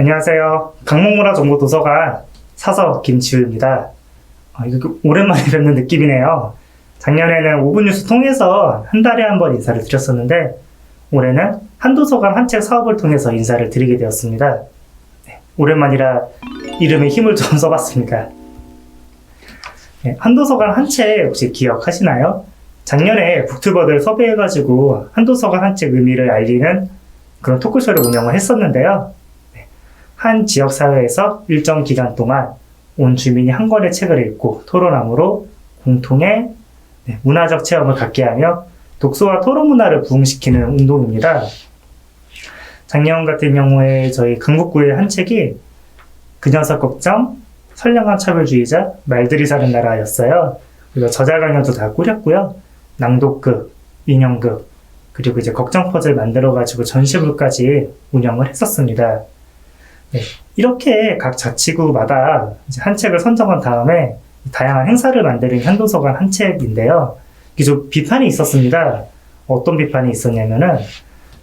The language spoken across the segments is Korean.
안녕하세요. 강목문화정보도서관 사서 김지우입니다. 이거 오랜만에 뵙는 느낌이네요. 작년에는 5분 뉴스 통해서 한 달에 한 번 인사를 드렸었는데 올해는 한도서관 한 책 사업을 통해서 인사를 드리게 되었습니다. 오랜만이라 이름에 힘을 좀 써봤습니다. 한도서관 한 책 혹시 기억하시나요? 작년에 북튜버들 섭외해가지고 한도서관 한 책 의미를 알리는 그런 토크쇼를 운영을 했었는데요. 한 지역사회에서 일정 기간 동안 온 주민이 한 권의 책을 읽고 토론함으로 공통의 문화적 체험을 갖게 하며 독서와 토론 문화를 부흥시키는 운동입니다. 작년 같은 경우에 저희 강북구의 한 책이 그 녀석 걱정, 선량한 차별주의자, 말들이 사는 나라였어요. 그리고 저자 강연도 다 꾸렸고요. 낭독극, 인형극, 그리고 이제 걱정 퍼즐 만들어가지고 전시물까지 운영을 했었습니다. 이렇게 각 자치구마다 이제 한 책을 선정한 다음에 다양한 행사를 만드는 한도서관 한 책인데요. 이게 좀 비판이 있었습니다. 어떤 비판이 있었냐면은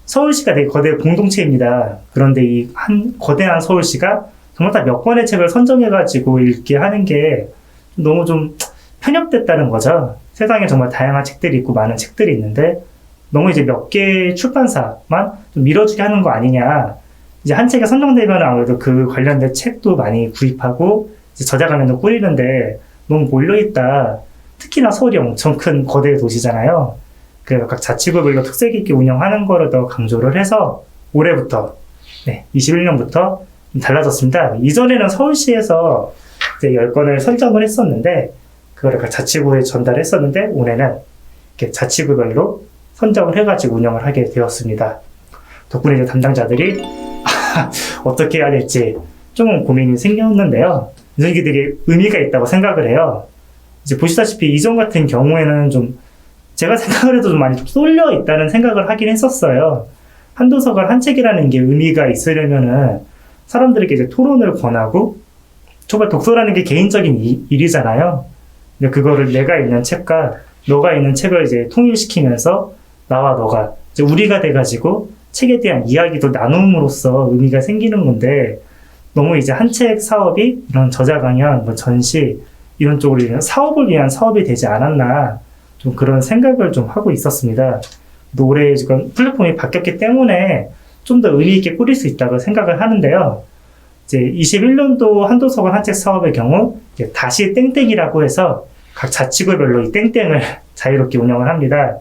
서울시가 되게 거대 공동체입니다. 그런데 이 한 거대한 서울시가 정말 다 몇 권의 책을 선정해가지고 읽게 하는 게 너무 좀 편협됐다는 거죠. 세상에 정말 다양한 책들이 있고 많은 책들이 있는데 너무 이제 몇 개의 출판사만 좀 밀어주게 하는 거 아니냐. 이제 한 책에 선정되면 아무래도 그 관련된 책도 많이 구입하고 이제 저자 강연도 꾸리는데 너무 몰려있다. 특히나 서울이 엄청 큰 거대 도시잖아요. 그래서 각 자치구별로 특색 있게 운영하는 거를 더 강조를 해서 올해부터 21년부터 달라졌습니다. 이전에는 서울시에서 이제 10권을 선정을 했었는데 그거를 각 자치구에 전달했었는데 올해는 이렇게 자치구별로 선정을 해가지고 운영을 하게 되었습니다. 덕분에 이제 담당자들이 어떻게 해야 될지 좀 고민이 생겼는데요. 이게 되게 의미가 있다고 생각을 해요. 이제 보시다시피 이전 같은 경우에는 좀 제가 생각을 해도 좀 많이 쏠려 있다는 생각을 하긴 했었어요. 한도서관 한 책이라는 게 의미가 있으려면은 사람들에게 이제 토론을 권하고 정말 독서라는 게 개인적인 일이잖아요. 근데 그거를 내가 읽는 책과 너가 읽는 책을 이제 통일시키면서 나와 너가 이제 우리가 돼가지고 책에 대한 이야기도 나눔으로써 의미가 생기는 건데 너무 이제 한 책 사업이 이런 저자 강연, 뭐 전시 이런 쪽으로 이런 사업을 위한 사업이 되지 않았나 좀 그런 생각을 좀 하고 있었습니다. 올해 지금 플랫폼이 바뀌었기 때문에 좀 더 의미 있게 꾸릴 수 있다고 생각을 하는데요. 이제 21년도 한도서관 한 책 사업의 경우 이제 다시 땡땡이라고 해서 각 자치구별로 이 땡땡을 자유롭게 운영을 합니다.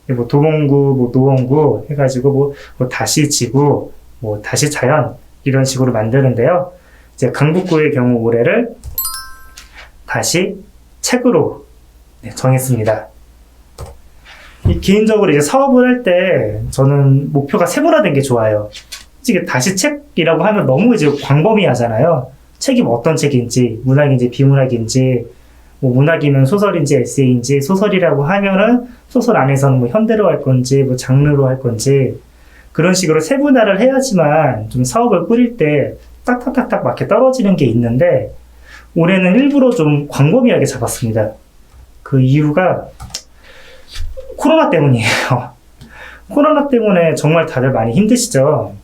뭐 도봉구, 뭐 노원구 해가지고 뭐 다시 지구, 뭐 다시 자연 이런 식으로 만드는데요. 이제 강북구의 경우 올해를 다시 책으로 정했습니다. 개인적으로 이제 사업을 할 때 저는 목표가 세분화된 게 좋아요. 솔직히 다시 책이라고 하면 너무 이제 광범위하잖아요. 책이 뭐 어떤 책인지, 문학인지 비문학인지, 뭐 문학이면 소설인지 에세이인지, 소설이라고 하면은 소설 안에서는 뭐 현대로 할 건지, 뭐 장르로 할 건지, 그런 식으로 세분화를 해야지만 좀 사업을 꾸릴 때 딱딱딱딱 맞게 떨어지는 게 있는데, 올해는 일부러 좀 광범위하게 잡았습니다. 그 이유가 코로나 때문이에요. 코로나 때문에 정말 다들 많이 힘드시죠?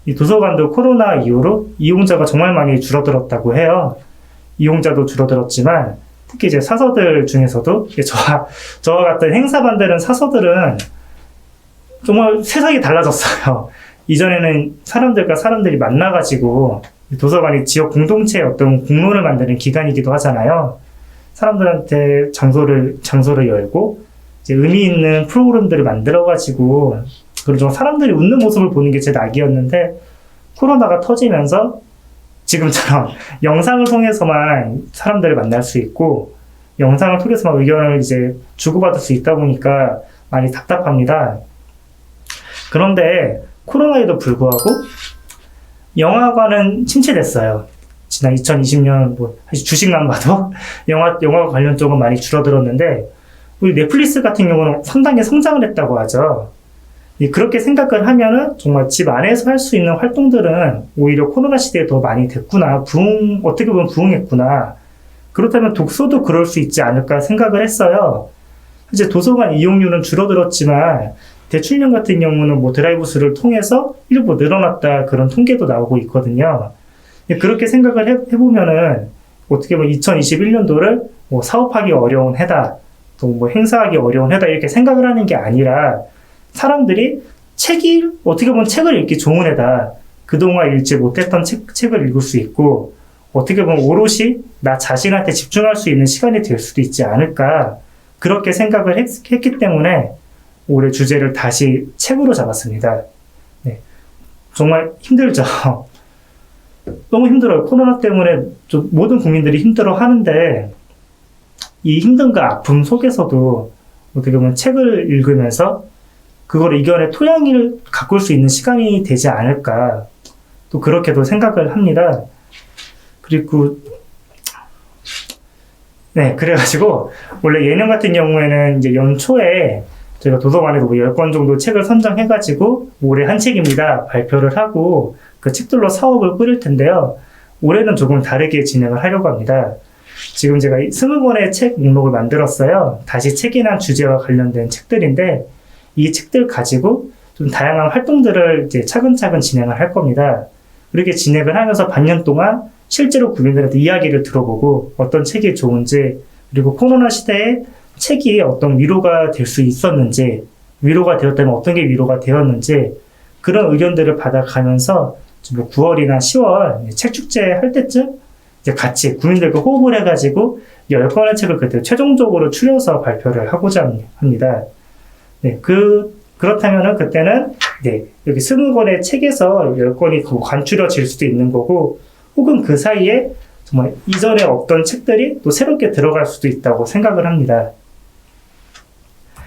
이 도서관도 코로나 이후로 이용자가 정말 많이 줄어들었다고 해요. 이용자도 줄어들었지만 특히 이제 사서들 중에서도 저와 같은 행사 만드는 사서들은 정말 세상이 달라졌어요. 이전에는 사람들과 사람들이 만나가지고 도서관이 지역 공동체의 어떤 공론을 만드는 기관이기도 하잖아요. 사람들한테 장소를 열고 이제 의미 있는 프로그램들을 만들어가지고 그리고 사람들이 웃는 모습을 보는 게 제 낙이었는데 코로나가 터지면서 지금처럼 영상을 통해서만 사람들을 만날 수 있고 영상을 통해서만 의견을 이제 주고받을 수 있다 보니까 많이 답답합니다. 그런데 코로나에도 불구하고 영화관은 침체됐어요. 지난 2020년 뭐 주식만 봐도 영화 관련 쪽은 많이 줄어들었는데 우리 넷플릭스 같은 경우는 상당히 성장을 했다고 하죠. 그렇게 생각을 하면은 정말 집 안에서 할 수 있는 활동들은 오히려 코로나 시대에 더 많이 됐구나. 어떻게 보면 부흥했구나. 그렇다면 독서도 그럴 수 있지 않을까 생각을 했어요. 이제 도서관 이용률은 줄어들었지만 대출령 같은 경우는 뭐 드라이브 수를 통해서 일부 늘어났다 그런 통계도 나오고 있거든요. 그렇게 생각을 해보면은 어떻게 보면 2021년도를 뭐 사업하기 어려운 해다, 또 뭐 행사하기 어려운 해다 이렇게 생각을 하는 게 아니라 사람들이 어떻게 보면 책을 읽기 좋은 해다. 그동안 읽지 못했던 책을 읽을 수 있고 어떻게 보면 오롯이 나 자신한테 집중할 수 있는 시간이 될 수도 있지 않을까 그렇게 생각을 했기 때문에 올해 주제를 다시 책으로 잡았습니다. 네. 정말 힘들죠. 너무 힘들어요. 코로나 때문에 좀 모든 국민들이 힘들어 하는데 이 힘듦과 아픔 속에서도 어떻게 보면 책을 읽으면서 그걸 이겨낼 토양을 가꿀 수 있는 시간이 되지 않을까 또 그렇게도 생각을 합니다. 그리고 네, 그래가지고 원래 예년 같은 경우에는 이제 연초에 저희가 도서관에서 뭐 10권 정도 책을 선정해가지고 올해 한 책입니다 발표를 하고 그 책들로 사업을 꾸릴 텐데요. 올해는 조금 다르게 진행을 하려고 합니다. 지금 제가 20권의 책 목록을 만들었어요. 다시 책이란 주제와 관련된 책들인데 이 책들 가지고 좀 다양한 활동들을 이제 차근차근 진행을 할 겁니다. 그렇게 진행을 하면서 반년 동안 실제로 국민들한테 이야기를 들어보고 어떤 책이 좋은지 그리고 코로나 시대에 책이 어떤 위로가 될 수 있었는지 위로가 되었다면 어떤 게 위로가 되었는지 그런 의견들을 받아가면서 뭐 9월이나 10월 책 축제 할 때쯤 이제 같이 국민들과 호흡을 해가지고 10권의 책을 그때 최종적으로 추려서 발표를 하고자 합니다. 네, 그렇다면은 그때는 네, 여기 20권의 책에서 10권이 관추려질 수도 있는 거고 혹은 그 사이에 정말 이전에 없던 책들이 또 새롭게 들어갈 수도 있다고 생각을 합니다.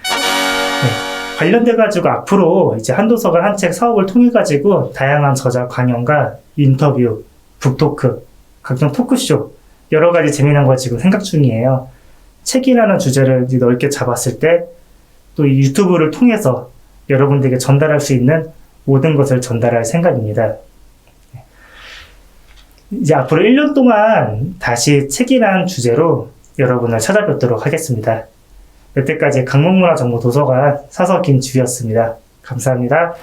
네, 관련돼가지고 앞으로 이제 한도서관 한 책 사업을 통해가지고 다양한 저자 강연과 인터뷰, 북토크, 각종 토크쇼 여러 가지 재미난 거 지금 생각 중이에요. 책이라는 주제를 넓게 잡았을 때 또 이 유튜브를 통해서 여러분들에게 전달할 수 있는 모든 것을 전달할 생각입니다. 이제 앞으로 1년 동안 다시 책이란 주제로 여러분을 찾아뵙도록 하겠습니다. 여태까지 강북문화정보도서관 사서 김지우였습니다. 감사합니다.